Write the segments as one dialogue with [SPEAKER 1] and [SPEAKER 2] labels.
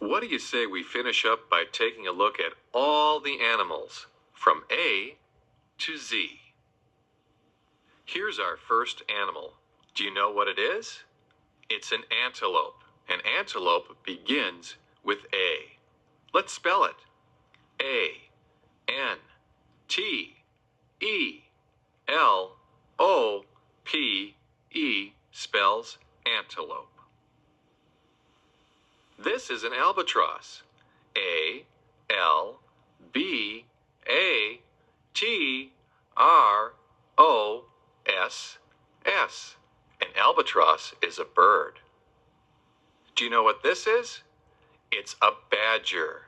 [SPEAKER 1] What do you say we finish up by taking a look at all the animals from A to Z? Here's our first animal. Do you know what it is? It's an antelope. An antelope begins with A. Let's spell it. A-N-T-E-L-O-P-E spells antelope. This is an albatross. A-L-B-A-T-R-O-S-S. An albatross is a bird. Do you know what this is? It's a badger.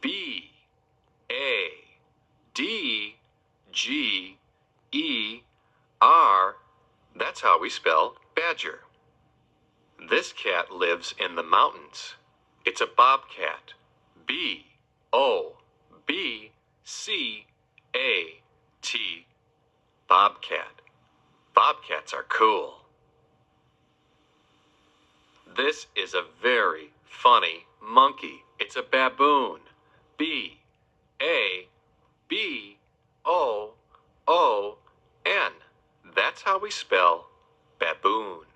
[SPEAKER 1] B-A-D-G-E-R. That's how we spell badger. This cat lives in the mountains. It's a bobcat. B-O-B-C-A-T. Bobcat. Bobcats are cool. This is a very funny monkey. It's a baboon. B-A-B-O-O-N. That's how we spell baboon.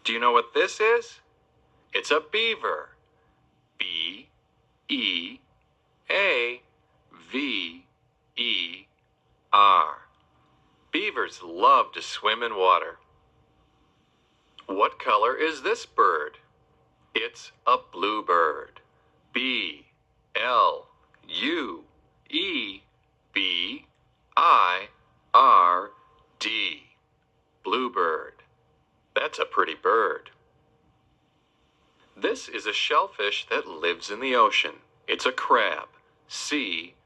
[SPEAKER 1] Do you know what this is? It's a beaver. B-E-A-V-E-R. Beavers love to swim in water. What color is this bird? It's a bluebird. B-L-U-E-B-I-R-D. Bluebird. That's a pretty bird. This is a shellfish that lives in the ocean. It's a crab. C-R-A-B.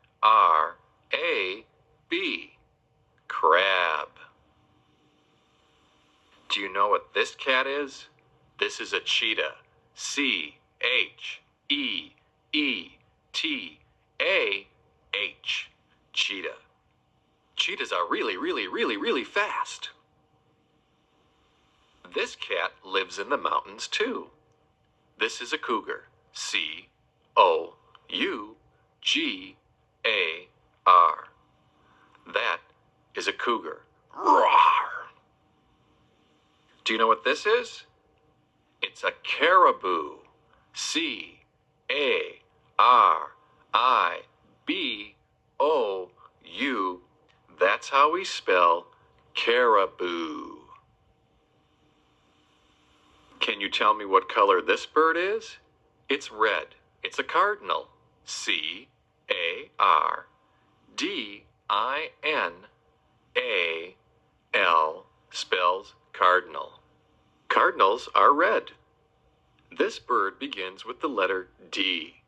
[SPEAKER 1] Crab. Do you know what this cat is? This is a cheetah. C-H-E-E-T-A-H. Cheetah. Cheetahs are really fast. This cat lives in the mountains too. This is a cougar. C-O-U-G-A-R. That is a cougar. Roar! Do you know what this is? It's a caribou. C-A-R-I-B-O-U. That's how we spell caribou. Can you tell me what color this bird is? It's red. It's a cardinal. C-A-R-D-I-N-A-L spells cardinal. Cardinals are red. This bird begins with the letter D.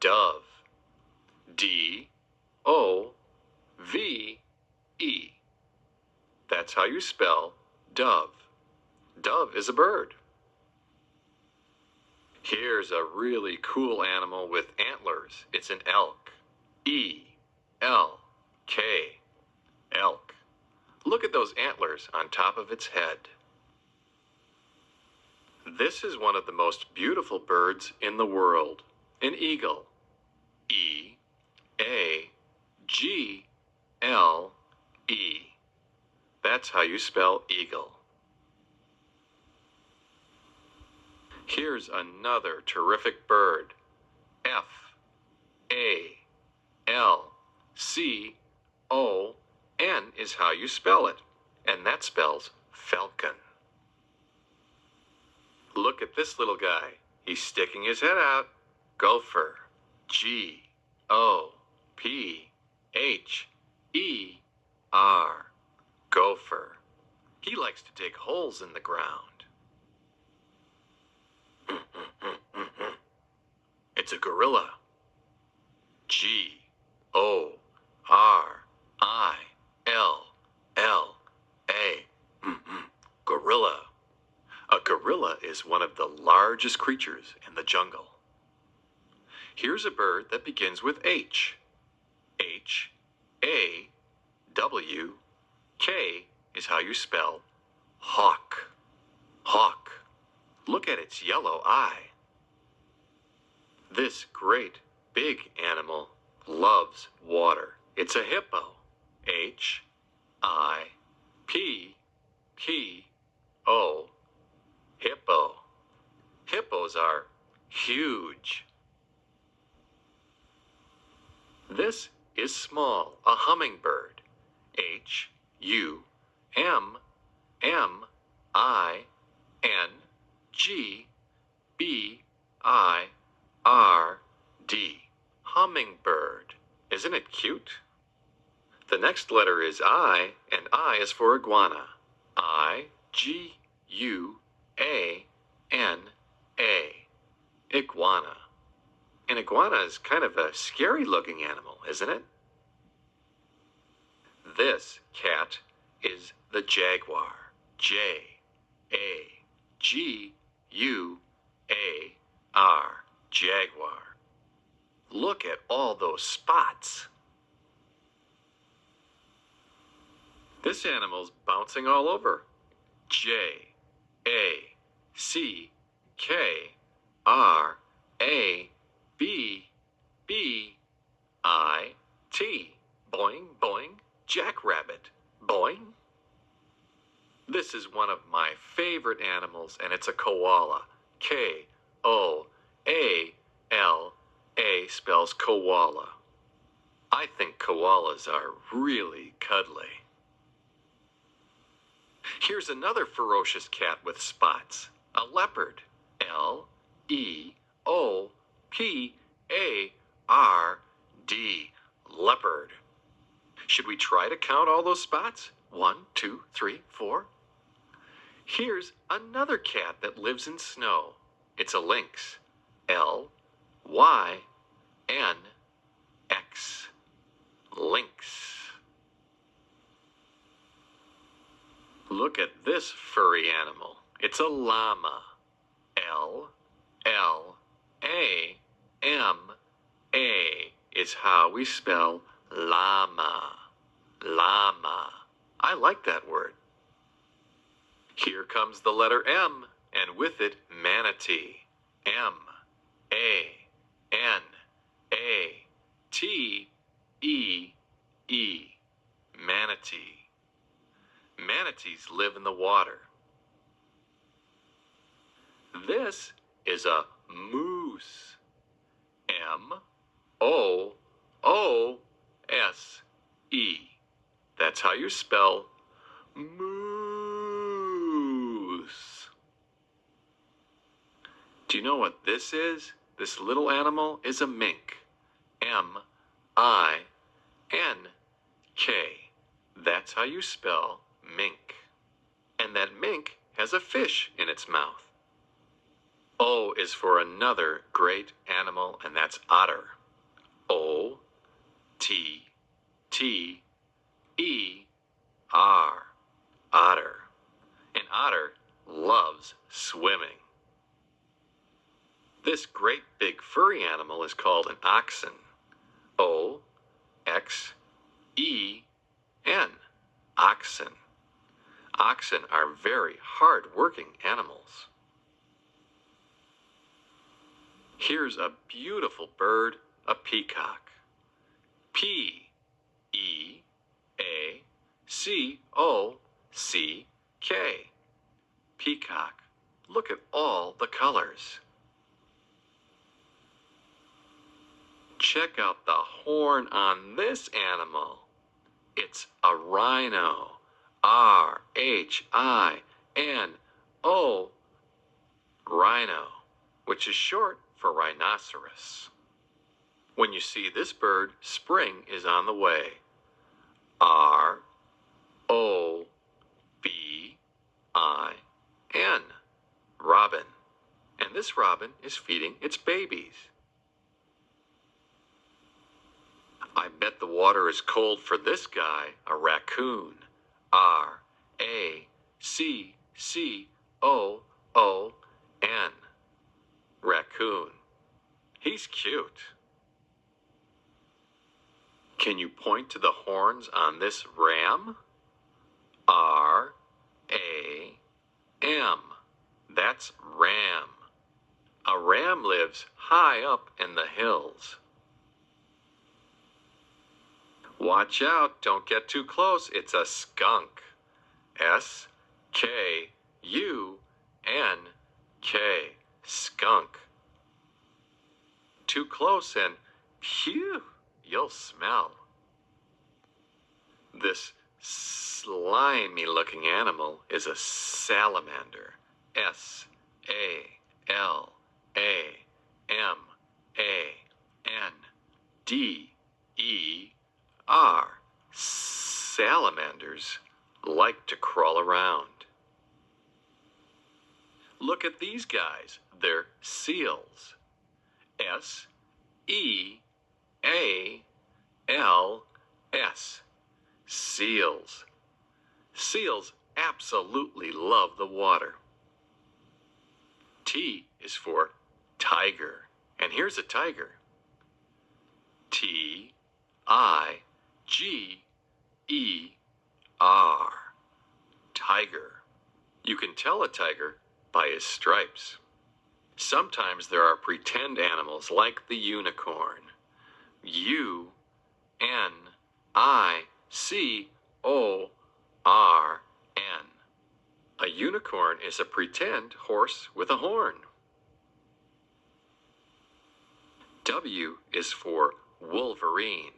[SPEAKER 1] Dove. D-O-V-E. That's how you spell dove. Dove is a bird. Here's a really cool animal with antlers. It's an elk. E-L-K. Elk. Look at those antlers on top of its head. This is one of the most beautiful birds in the world. An eagle. E-A-G-L-E. That's how you spell eagle. Here's another terrific bird. F-A-L-C-O-N is how you spell it, and that spells falcon. Look at this little guy. He's sticking his head out. Gopher. G-O-P-H-E-R. Gopher. He likes to dig holes in the ground. It's a gorilla. G-O-R-I-L-L-A. Gorilla. A gorilla is one of the largest creatures in the jungle. Here's a bird that begins with H. H-A-W-K is how you spell hawk. Hawk. Look at its yellow eye. This great big animal loves water. It's a hippo. Hippo. Hippo. Hippos are huge. This is small, a hummingbird. Hummingbird. Hummingbird. Isn't it cute? The next letter is I, and I is for iguana. Iguana. Iguana. An iguana is kind of a scary-looking animal, isn't it? This cat is the jaguar. Jaguar. Jaguar. Look at all those spots. This animal's bouncing all over. Jackrabbit. Boing, boing, jackrabbit. Boing. This is one of my favorite animals, and it's a koala. Koala spells koala. I think koalas are really cuddly. Here's another ferocious cat with spots. A leopard. Leopard. Leopard. Should we try to count all those spots? 1, 2, 3, 4. Here's another cat that lives in snow. It's a lynx. Lynx. Lynx. Look at this furry animal. It's a llama. Llama is how we spell llama. Llama. I like that word. Here comes the letter M, and with it, manatee. Manatee. Manatee. Manatees live in the water. This is a moose. Moose. That's how you spell moose. Do you know what this is? This little animal is a mink. M-I-N-K. That's how you spell mink. And that mink has a fish in its mouth. O is for another great animal, and that's otter. O-T-T-E-R. Otter. An otter loves swimming. This great big furry animal is called an oxen. O-X-E-N. Oxen. Oxen are very hard-working animals. Here's a beautiful bird, a peacock. P-E-A-C-O-C-K. Peacock. Look at all the colors. Check out the horn on this animal. It's a rhino. R-H-I-N-O. Rhino, which is short for rhinoceros. When you see this bird, spring is on the way. R-O-B-I-N. Robin. And this robin is feeding its babies. I bet the water is cold for this guy, a raccoon. R-A-C-C-O-O-N. Raccoon. He's cute. Can you point to the horns on this ram? R-A-M. That's ram. A ram lives high up in the hills. Watch out, don't get too close. It's a skunk. S-K-U-N-K. Skunk. Too close and phew, you'll smell. This slimy looking animal is a salamander. S-A-L-A-M-A-N-D-E-R. Salamanders like to crawl around. Look at these guys. They're seals. S-E-A-L-S. Seals. Seals absolutely love the water. T is for tiger. And here's a tiger. T-I-G-E-R. Tiger. You can tell a tiger by his stripes. Sometimes there are pretend animals like the unicorn. U-N-I-C-O-R-N. A unicorn is a pretend horse with a horn. W is for wolverine.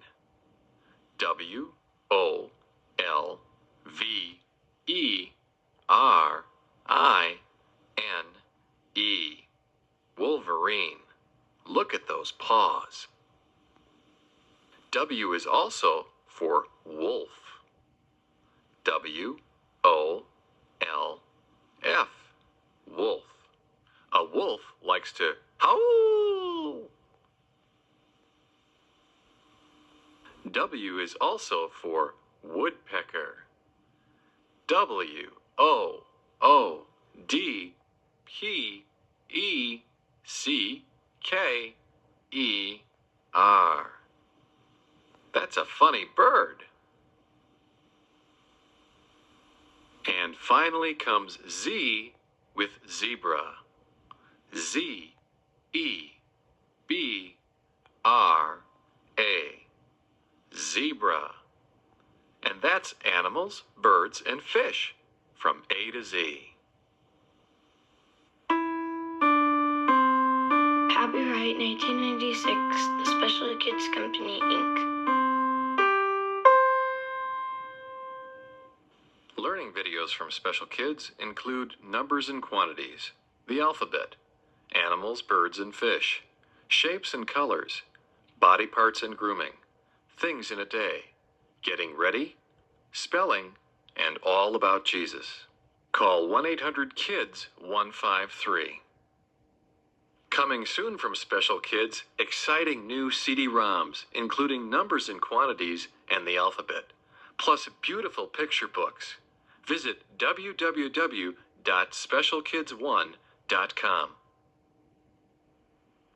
[SPEAKER 1] W-O-L-V-E-R-I-N-E. Wolverine. Look at those paws. W is also for wolf. W-O-L-F. Wolf. A wolf likes to howl. W is also for woodpecker. W-O-O-D-P-E-C-K-E-R. That's a funny bird. And finally comes Z with zebra. Z-E-B-R-A. Zebra. And that's animals, birds, and fish from A to Z.
[SPEAKER 2] Copyright 1996, The Special Kids Company, Inc.
[SPEAKER 1] Learning videos from Special Kids include numbers and quantities, the alphabet, animals, birds, and fish, shapes and colors, body parts and grooming, things in a day, getting ready, spelling, and all about Jesus. Call 1-800-KIDS-153. Coming soon from Special Kids, exciting new CD-ROMs, including numbers and quantities and the alphabet, plus beautiful picture books. Visit www.specialkids1.com.